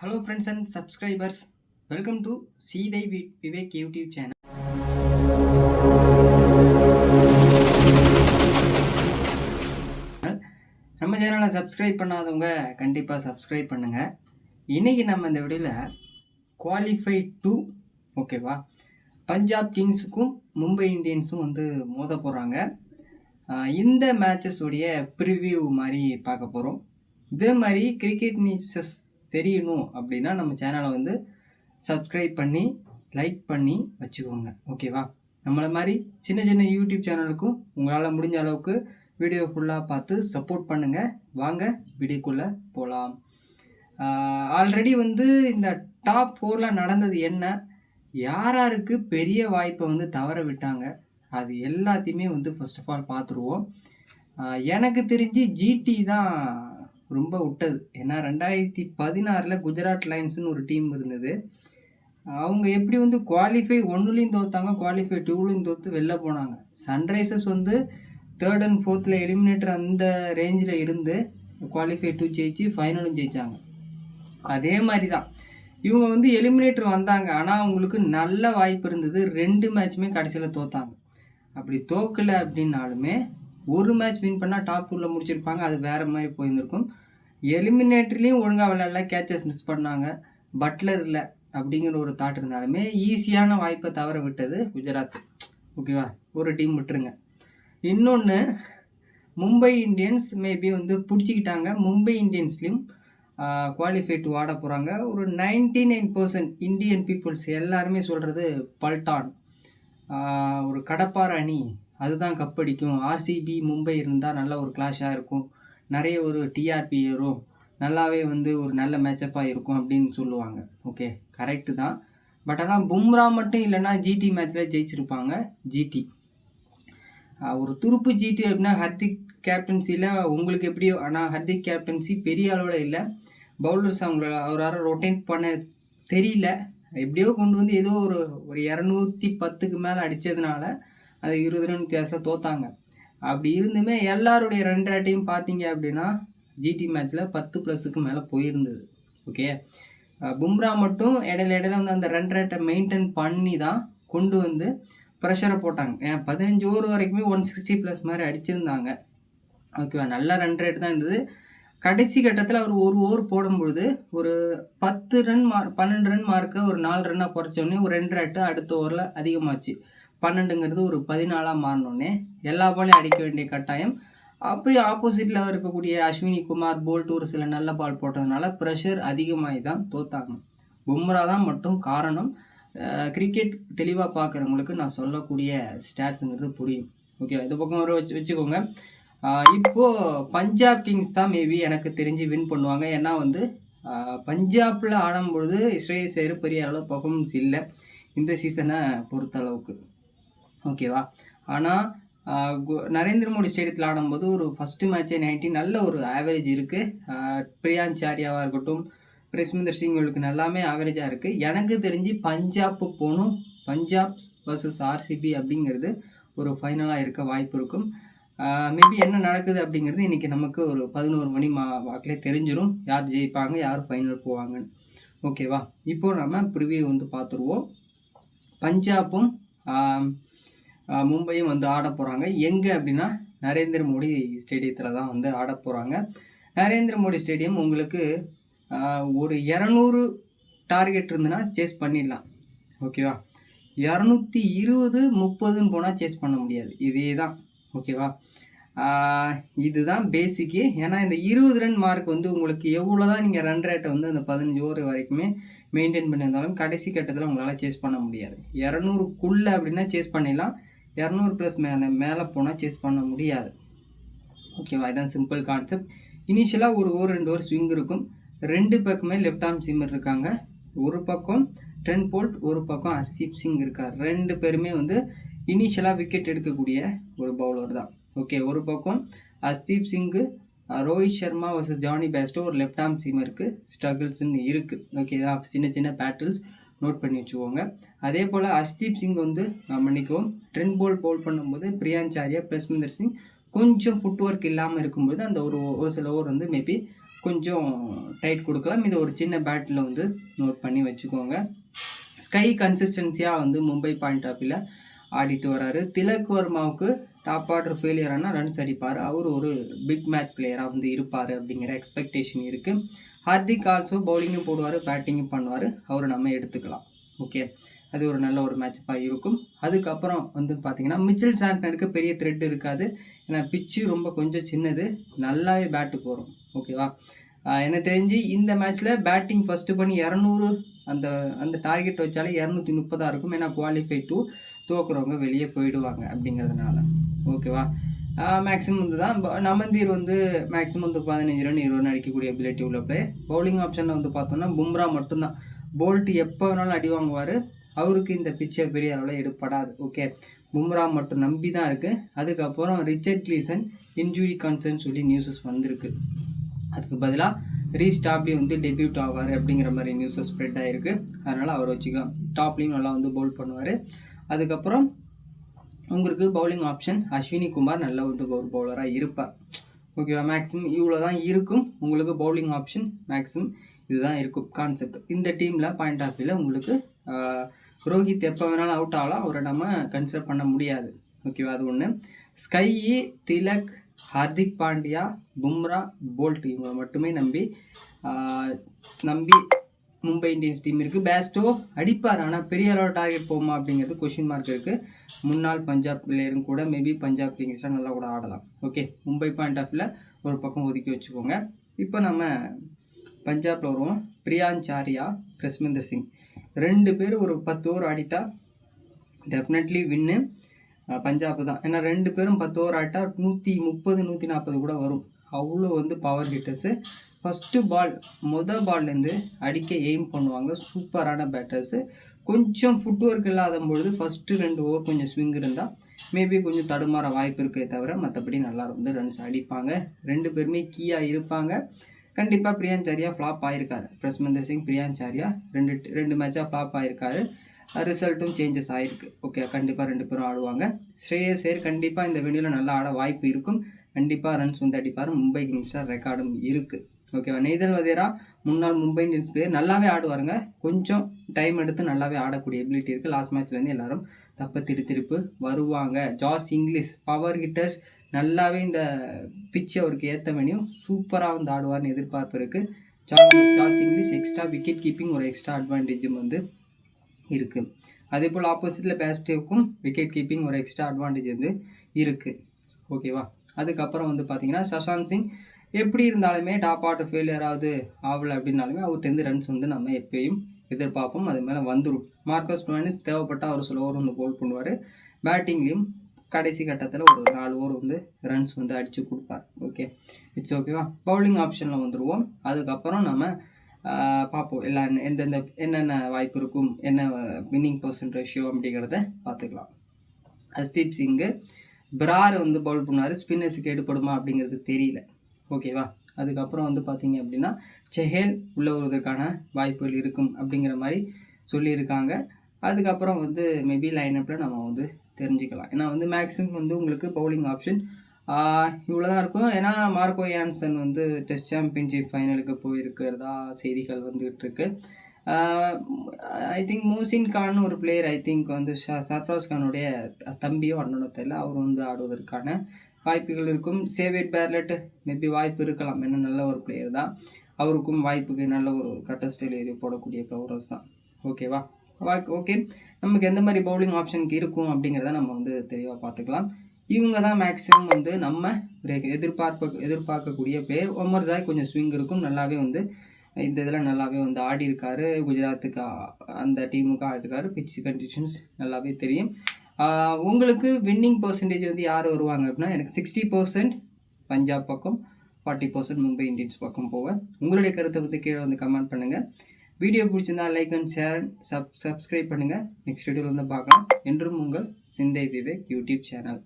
Hello friends and subscribers, welcome to Seedai Vivek YouTube channel. நம்ம சேனலை subscribe பண்ணாதவங்க கண்டிப்பாக சப்ஸ்கிரைப் பண்ணுங்கள். இன்றைக்கி நம்ம இந்த வீடியோவில் குவாலிஃபை 2 ஓகேவா, பஞ்சாப் கிங்ஸுக்கும் மும்பை இந்தியன்ஸும் வந்து மோத போகிறாங்க. இந்த மேட்சஸ் உடைய ப்ரிவியூ மாதிரி பார்க்க போகிறோம். இதே மாதிரி கிரிக்கெட் நியூஸஸ் தெரியணும் அப்படின்னா நம்ம சேனலை வந்து சப்ஸ்கிரைப் பண்ணி லைக் பண்ணி வச்சுக்கோங்க ஓகேவா. நம்மளை மாதிரி சின்ன சின்ன யூடியூப் சேனலுக்கும் உங்களால் முடிஞ்ச அளவுக்கு வீடியோ ஃபுல்லாக பார்த்து சப்போர்ட் பண்ணுங்கள். வாங்க வீடியோக்குள்ளே போகலாம். ஆல்ரெடி வந்து இந்த டாப் 4 நடந்தது என்ன, யாருக்கு பெரிய வாய்ப்பை வந்து தவற விட்டாங்க, அது எல்லாத்தையுமே வந்து ஃபர்ஸ்ட் ஆஃப் ஆல் பார்த்துருவோம். எனக்கு தெரிஞ்சு ஜிடி தான் ரொம்ப விட்டது. ஏன்னா 2016 குஜராத் லைன்ஸ்னு ஒரு டீம் இருந்தது. அவங்க எப்படி வந்து குவாலிஃபை 1லையும் தோற்றாங்க, குவாலிஃபை 2லையும் தோற்று வெளில போனாங்க. சன்ரைசர்ஸ் வந்து 3rd and 4th எலிமினேட்டர் அந்த ரேஞ்சில் இருந்து குவாலிஃபை 2 ஜெயிச்சு ஃபைனலும் ஜெயித்தாங்க. அதே மாதிரி தான் இவங்க வந்து எலிமினேட்டர் வந்தாங்க. ஆனால் அவங்களுக்கு நல்ல வாய்ப்பு இருந்தது. 2 மேட்சுமே கடைசியில் தோற்றாங்க. அப்படி தோக்கலை அப்படின்னாலுமே ஒரு மேட்ச் வின் பண்ணால் டாப் 2ல முடிச்சிருப்பாங்க. அது வேறு மாதிரி போயிருந்திருக்கும். எலிமினேட்டர்லேயும் ஒழுங்காக விளையாடல, கேச்சஸ் மிஸ் பண்ணாங்க, பட்லர் இல்லை அப்படிங்கிற ஒரு தாட் இருந்தாலுமே ஈஸியான வாய்ப்பை தவற விட்டது குஜராத் ஓகேவா. ஒரு டீம் விட்டுருங்க. இன்னொன்று, மும்பை இந்தியன்ஸ் மேபி வந்து பிடிச்சிக்கிட்டாங்க. மும்பை இந்தியன்ஸ்லேயும் குவாலிஃபை 2 ஆட போகிறாங்க. ஒரு 99% இந்தியன் பீப்புள்ஸ் எல்லாருமே சொல்கிறது பல்டான், ஒரு கடப்பார அணி, அதுதான் கப்படிக்கும். ஆர்சிபி மும்பை இருந்தால் நல்ல ஒரு கிளாஷாக இருக்கும், நிறைய ஒரு டிஆர்பி ஏறும், நல்லாவே வந்து ஒரு நல்ல மேட்சப்பாக இருக்கும் அப்படின்னு சொல்லுவாங்க. ஓகே, கரெக்டு தான். பட் ஆனால் பும்ரா மட்டும் இல்லைன்னா ஜிடி மேட்ச்சில் ஜெயிச்சிருப்பாங்க. ஜிடி ஒரு துருப்பு ஜிடி அப்படின்னா ஹர்திக் கேப்டன்சியில் உங்களுக்கு எப்படியோ, ஆனால் ஹர்திக் கேப்டன்சி பெரிய அளவில் இல்லை. பவுலர்ஸ் அவரால் ரொட்டேட் பண்ண தெரியல. எப்படியோ கொண்டு வந்து ஏதோ ஒரு 210க்கு மேலே அடித்ததுனால அது 20 ரன் வித்தியாசத்தில் தோற்றாங்க. அப்படி இருந்துமே எல்லாருடைய ரன் ரேட்டையும் பார்த்தீங்க அப்படின்னா ஜிடி மேட்ச்சில் 10+ மேலே போயிருந்தது. ஓகே, பும்ரா மட்டும் இடையில வந்து அந்த ரன் ரேட்டை மெயின்டைன் பண்ணி தான் கொண்டு வந்து ப்ரெஷரை போட்டாங்க. 15 ஓவர் வரைக்குமே 160+ மாதிரி அடிச்சிருந்தாங்க. ஓகேவா, நல்ல ரன் ரேட் தான் இருந்தது. கடைசி கட்டத்தில் அவர் ஒரு ஓவர் போடும்பொழுது ஒரு 10 ரன் 12 ரன் மார்க்கை ஒரு 4 ரன்னாக குறைச்சோடனே ஒரு ரன் ரேட்டு அடுத்த ஓவரில் அதிகமாச்சு. 12ங்கிறது ஒரு 14 மாறினோடனே எல்லா பாலையும் அடிக்க வேண்டிய கட்டாயம். அப்போயும் ஆப்போசிட்டில் இருக்கக்கூடிய அஸ்வினி குமார் போல்ட் ஒரு சில நல்ல பால் போட்டதுனால ப்ரெஷர் அதிகமாகி தான் தோற்றாங்க. பும்ரா தான் மட்டும் காரணம். கிரிக்கெட் தெளிவாக பார்க்குறவங்களுக்கு நான் சொல்லக்கூடிய ஸ்டாட்ஸுங்கிறது புரியும். ஓகே, இந்த பக்கம் ஒரு வச்சுக்கோங்க. இப்போது பஞ்சாப் கிங்ஸ் தான் மேபி எனக்கு தெரிஞ்சு வின் பண்ணுவாங்க. ஏன்னா வந்து பஞ்சாபில் ஆடும்பொழுது ஸ்ரேயஸ் ஐயர் பெரிய அளவு பர்ஃபார்மன்ஸ் இல்லை இந்த சீசனை பொறுத்தளவுக்கு ஓகேவா. ஆனால் நரேந்திர மோடி ஸ்டேடியத்தில் ஆடும்போது ஒரு ஃபஸ்ட்டு மேட்சே 90 நல்ல ஒரு ஆவரேஜ் இருக்குது. பிரியாஞ்சாரியாவாக இருக்கட்டும், பிரஸ்மிந்தர் சிங் இவங்களுக்கு நல்லாமே ஆவரேஜாக இருக்குது. எனக்கு தெரிஞ்சு பஞ்சாப் போகணும். பஞ்சாப் vs ஆர்சிபி அப்படிங்கிறது ஒரு ஃபைனலாக இருக்க வாய்ப்பு இருக்கும். மேபி என்ன நடக்குது அப்படிங்கிறது இன்றைக்கி நமக்கு ஒரு 11 மணி வாக்கிலே தெரிஞ்சிடும், யார் ஜெயிப்பாங்க, யார் ஃபைனல் போவாங்கன்னு. ஓகேவா, இப்போது நம்ம ப்ரிவியூ வந்து பார்த்துருவோம். பஞ்சாப்பும் மும்பையும் வந்து ஆட போகிறாங்க. எங்கே அப்படின்னா நரேந்திர மோடி ஸ்டேடியத்தில் தான் வந்து ஆட போகிறாங்க. நரேந்திர மோடி ஸ்டேடியம் உங்களுக்கு ஒரு 200 டார்கெட் இருந்துன்னா சேஸ் பண்ணிடலாம். ஓகேவா, 220 30ன்னு போனால் சேஸ் பண்ண முடியாது. இதே தான் ஓகேவா. இதுதான் பேசிக்கு. ஏன்னா இந்த 20 ரன் மார்க் வந்து உங்களுக்கு எவ்வளோ தான் நீங்கள் ரன் ரேட்டை வந்து அந்த 15 ஓவர் வரைக்குமே மெயின்டைன் பண்ணியிருந்தாலும் கடைசி கட்டத்தில் உங்களால் சேஸ் பண்ண முடியாது. 200க்குள்ளே அப்படின்னா சேஸ் பண்ணிடலாம், 200+ மேலே போனால் சேஸ் பண்ண முடியாது. ஓகேவா, இதுதான் சிம்பிள் கான்செப்ட். இனிஷியலாக ஒரு ஓவர் 2 ஓவர் ஸ்விங் இருக்கும். 2 பக்கமே லெஃப்ட் ஆர்ம் சீமர் இருக்காங்க. ஒரு பக்கம் ட்ரெண்ட் போல்ட், ஒரு பக்கம் அஸ்தீப் சிங் இருக்கார். 2 பேருமே வந்து இனிஷியலாக விக்கெட் எடுக்கக்கூடிய ஒரு பவுலர் தான். ஓகே, ஒரு பக்கம் Arshdeep Singh, Rohit Sharma vs Jonny Bairstow ஒரு லெஃப்ட் ஆர்ம் சீமருக்கு ஸ்ட்ரகிள்ஸ்ன்னு இருக்குது. ஓகே, சின்ன சின்ன பேட்டில்ஸ் நோட் பண்ணி வச்சுக்கோங்க. அதே போல் அஸ்தீப் சிங் வந்து மன்னிக்கவும் ட்ரெண்ட் போல்ட் பவுல் பண்ணும்போது பிரியாஞ்சாரியா பிரஸ்மிந்தர் சிங் கொஞ்சம் ஃபுட் ஒர்க் இல்லாமல் இருக்கும்போது அந்த ஒரு சில ஓவர் வந்து மேபி கொஞ்சம் டைட் கொடுக்கலாம். இது ஒரு சின்ன பேட்டில் வந்து நோட் பண்ணி வச்சுக்கோங்க. ஸ்கை கன்சிஸ்டன்சியாக வந்து மும்பை பாயிண்ட் ஆஃப் வியூவில் ஆடிட்டு வராரு. திலக் வர்மாவுக்கு டாப் ஆர்டர் ஃபெயிலியர் ஆனால் ரன்ஸ் அடிப்பார். அவர் ஒரு பிக் மேட்ச் பிளேயராக வந்து இருப்பார் அப்படிங்கிற எக்ஸ்பெக்டேஷன் இருக்குது. ஹார்திக் ஆல்சோ பவுலிங்கும் போடுவார், பேட்டிங்கும் பண்ணுவார். அவரை நம்ம எடுத்துக்கலாம். ஓகே, அது ஒரு நல்ல ஒரு மேட்சப்பாக இருக்கும். அதுக்கப்புறம் வந்து பார்த்திங்கன்னா மிச்சல் சாண்ட்னருக்கு பெரிய த்ரெட் இருக்காது. ஏன்னா பிச்சு ரொம்ப கொஞ்சம் சின்னது, நல்லாவே பேட்டுக்கு வரும். ஓகேவா, எனக்கு தெரிஞ்சு இந்த மேட்ச்சில் பேட்டிங் ஃபஸ்ட்டு பண்ணி 200 அந்த டார்கெட் வச்சாலே 230 இருக்கும். ஏன்னா குவாலிஃபை 2 தோக்குறவங்க வெளியே போயிடுவாங்க அப்படிங்கிறதுனால. ஓகேவா, மேக்ஸிமம் வந்து தான் நமந்தீர் வந்து மேக்ஸிமம் வந்து 15 ரன் 20 ரன் அடிக்கக்கூடிய எபிலிட்டி உள்ள பிளேயர். பவுலிங் ஆப்ஷனில் வந்து பார்த்தோம்னா பும்ரா மட்டும்தான். போல்ட் எப்போ வேணாலும் அடி வாங்குவார். அவருக்கு இந்த பிச்சை பெரிய அளவில் எடுப்படாது. ஓகே, பும்ரா மட்டும் நம்பி தான் இருக்குது. அதுக்கப்புறம் ரிச்சர்ட் கிளீசன் இன்ஜுரி கன்சர்ன் சொல்லி நியூஸஸ் வந்திருக்கு. அதுக்கு பதிலாக ரீஸ்டாப்லி வந்து டெபியூட் ஆவார் அப்படிங்கிற மாதிரி நியூஸஸ் ஸ்ப்ரெட் ஆகிருக்கு. அதனால் அவர் வச்சுக்கலாம். டாப்லேயும் நல்லா வந்து பவுல் பண்ணுவார். அதுக்கப்புறம் உங்களுக்கு பவுலிங் ஆப்ஷன் அஸ்வினி குமார் நல்ல வந்து ஒரு பவுலராக இருப்பார். ஓகேவா, மேக்ஸிமம் இவ்வளோ தான் இருக்கும் உங்களுக்கு பவுலிங் ஆப்ஷன். மேக்ஸிமம் இதுதான் இருக்கும் கான்செப்ட். இந்த டீமில் பாயிண்ட் ஆஃப் வியூவில் உங்களுக்கு ரோஹித் எப்போ வேணாலும் அவுட் ஆகலாம். அவரை நம்ம கன்சிடர் பண்ண முடியாது. ஓகேவா, அது ஒன்று. ஸ்கை, திலக், ஹார்திக் பாண்டியா, பும்ரா, போல்ட் இவங்களை மட்டுமே நம்பி மும்பை இந்தியன்ஸ் டீம் இருக்குது. பேஸ்டோ அடிப்பார், ஆனால் பெரிய அளவு டார்கெட் போகுமா அப்படிங்கிறது கொஷின் மார்க் இருக்குது. முன்னாள் பஞ்சாப் பிளேயரும் கூட மேபி பஞ்சாப் கிங்ஸ்டாக நல்லா கூட ஆடலாம். ஓகே, மும்பை பாயிண்ட் ஆஃப் வியூவில் ஒரு பக்கம் ஒதுக்கி வச்சுக்கோங்க. இப்போ நம்ம பஞ்சாபில் வருவோம். பிரியாஞ்சாரியா, பிரஸ்மிந்தர் சிங் 2 பேர் ஒரு 10 ஓவர் ஆடிட்டா டெஃபினெட்லி வின்னு பஞ்சாப் தான். ஏன்னா 2 பேரும் 10 ஓவர் ஆடிட்டா 130 140 கூட வரும். அவ்வளோ வந்து பவர் ஹிட்டர்ஸு. ஃபஸ்ட்டு பால்லேருந்து அடிக்க எய்ம் பண்ணுவாங்க. சூப்பரான பேட்டர்ஸு. கொஞ்சம் ஃபுட் ஒர்க் இல்லாத பொழுது ஃபஸ்ட்டு 2 ஓவர் கொஞ்சம் ஸ்விங் இருந்தால் மேபி கொஞ்சம் தடுமாற வாய்ப்பு இருக்கே தவிர மற்றபடி நல்லா வந்து ரன்ஸ் அடிப்பாங்க. 2 பேருமே கீயாக இருப்பாங்க. கண்டிப்பாக பிரியாஞ்சாரியா ஃப்ளாப் ஆகிருக்காரு. பிரஸ்மிந்தர் சிங், பிரியாஞ்சாரியா ரெண்டு மேட்சாக ஃப்ளாப் ஆகிருக்காரு. ரிசல்ட்டும் சேஞ்சஸ் ஆகிருக்கு. ஓகே, கண்டிப்பாக 2 பேரும் ஆடுவாங்க. ஸ்ரேயஸ் ஐயர் கண்டிப்பாக இந்த வெனியில் நல்லா ஆட வாய்ப்பு இருக்கும். கண்டிப்பாக ரன்ஸ் வந்து அடிப்பார். மும்பை கிங்ஸாக ரெக்கார்டும் இருக்குது. ஓகேவா, நெய்தல் வதேரா முன்னாள் மும்பை இந்தியன்ஸ் பிளேயர், நல்லாவே ஆடுவாருங்க. கொஞ்சம் டைம் எடுத்து நல்லாவே ஆடக்கூடிய எபிலிட்டி இருக்குது. லாஸ்ட் மேட்ச்லேருந்து எல்லாரும் திருப்பு வருவாங்க. ஜாஸ் இங்கிலீஷ் பவர் ஹிட்டர்ஸ், நல்லாவே இந்த பிச்சு அவருக்கு ஏற்ற வேணியும் சூப்பராக வந்து ஆடுவார்னு எதிர்பார்ப்பு இருக்குது. Josh Inglis extra wicket keeping ஒரு எக்ஸ்ட்ரா அட்வான்டேஜும் வந்து இருக்குது. அதே போல் ஆப்போசிட்டில் பேஸ்டேவுக்கும் விக்கெட் கீப்பிங் ஒரு எக்ஸ்ட்ரா அட்வான்டேஜ் வந்து இருக்குது. ஓகேவா, அதுக்கப்புறம் வந்து பார்த்தீங்கன்னா சஷாந்த் சிங் எப்படி இருந்தாலுமே டாப் ஆர்டர் ஃபெயிலியர் ஆகலை அப்படின்னாலுமே அவர்கிட்டருந்து ரன்ஸ் வந்து நம்ம எப்பயும் எதிர்பார்ப்போம். அது மேலே வந்துடும். மார்க்கஸ் ஸ்டோயினிஸ் தேவைப்பட்டால் அவர் சில ஓவர் வந்து போல் பண்ணுவார். பேட்டிங்லேயும் கடைசி கட்டத்தில் ஒரு 4 ஓவர் வந்து ரன்ஸ் வந்து அடித்து கொடுப்பார். ஓகே, இட்ஸ் ஓகேவா. பவுலிங் ஆப்ஷனில் வந்துடுவோம். அதுக்கப்புறம் நம்ம பார்ப்போம் எல்லாம் என்னென்ன வாய்ப்பு இருக்கும், என்ன வின்னிங் பர்சன்ட் ரேஷியோ அப்படிங்கிறத பார்த்துக்கலாம். ஹர்ஷ்தீப் சிங்கு பிரார் வந்து பவுல் பண்ணுவார். ஸ்பின்னர்ஸுக்கு எடுப்படுமா அப்படிங்கிறது தெரியல. ஓகேவா, அதுக்கப்புறம் வந்து பார்த்தீங்க அப்படின்னா செஹேல் உள்ள வருவதற்கான வாய்ப்புகள் இருக்கும் அப்படிங்கிற மாதிரி சொல்லியிருக்காங்க. அதுக்கப்புறம் வந்து மேபி லைனப்பில் நம்ம வந்து தெரிஞ்சுக்கலாம். ஏன்னா வந்து மேக்ஸிமம் வந்து உங்களுக்கு பவுலிங் ஆப்ஷன் இவ்வளோ தான் இருக்கும். ஏன்னா மார்க்கோ யான்சன் வந்து டெஸ்ட் சாம்பியன்ஷிப் ஃபைனலுக்கு போயிருக்கிறதா செய்திகள் வந்துகிட்டு இருக்கு. ஐ திங்க் மோசின் கான் ஒரு பிளேயர், ஐ திங்க் வந்து சர்ஃப்ராஸ் கானுடைய தம்பியோ அண்ணனோ தெரியல, அவர் வந்து ஆடுவதற்கான வாய்ப்புகள் இருக்கும். சேவியர் பேர்லெட் மேபி வாய்ப்பு இருக்கலாம். ஏன்னா நல்ல ஒரு பிளேயர் தான். அவருக்கும் வாய்ப்புக்கு நல்ல ஒரு கட்ட ஸ்டைல் ஏறி போடக்கூடிய பவுலர்ஸ் தான். ஓகேவா, ஓகே, நமக்கு எந்த மாதிரி பவுலிங் ஆப்ஷனுக்கு இருக்கும் அப்படிங்கிறத நம்ம வந்து தெளிவாக பார்த்துக்கலாம். இவங்க தான் மேக்ஸிமம் வந்து நம்ம எதிர்பார்க்கக்கூடிய பிளேயர். ஒமர் ஜாய் கொஞ்சம் ஸ்விங் இருக்கும், நல்லாவே வந்து இந்த இதில் நல்லாவே வந்து ஆடி இருக்காரு. குஜராத்துக்கு அந்த டீமுக்கு ஆடிருக்காரு. பிச் கண்டிஷன்ஸ் நல்லாவே தெரியும். உங்களுக்கு வின்னிங் பர்சன்டேஜ் வந்து யார் வருவாங்க அப்படின்னா எனக்கு 60% பஞ்சாப் பக்கம், 40% மும்பை இந்தியன்ஸ் பக்கம் போவேன். உங்களுடைய கருத்தை வந்து கீழே வந்து கமெண்ட் பண்ணுங்கள். வீடியோ பிடிச்சிருந்தா லைக் அண்ட் ஷேர் சப்ஸ்கிரைப் பண்ணுங்கள். நெக்ஸ்ட் வீடியோவில் வந்து பார்க்கலாம். என்றும் உங்கள் சிந்தை விவேக் யூடியூப் சேனல்.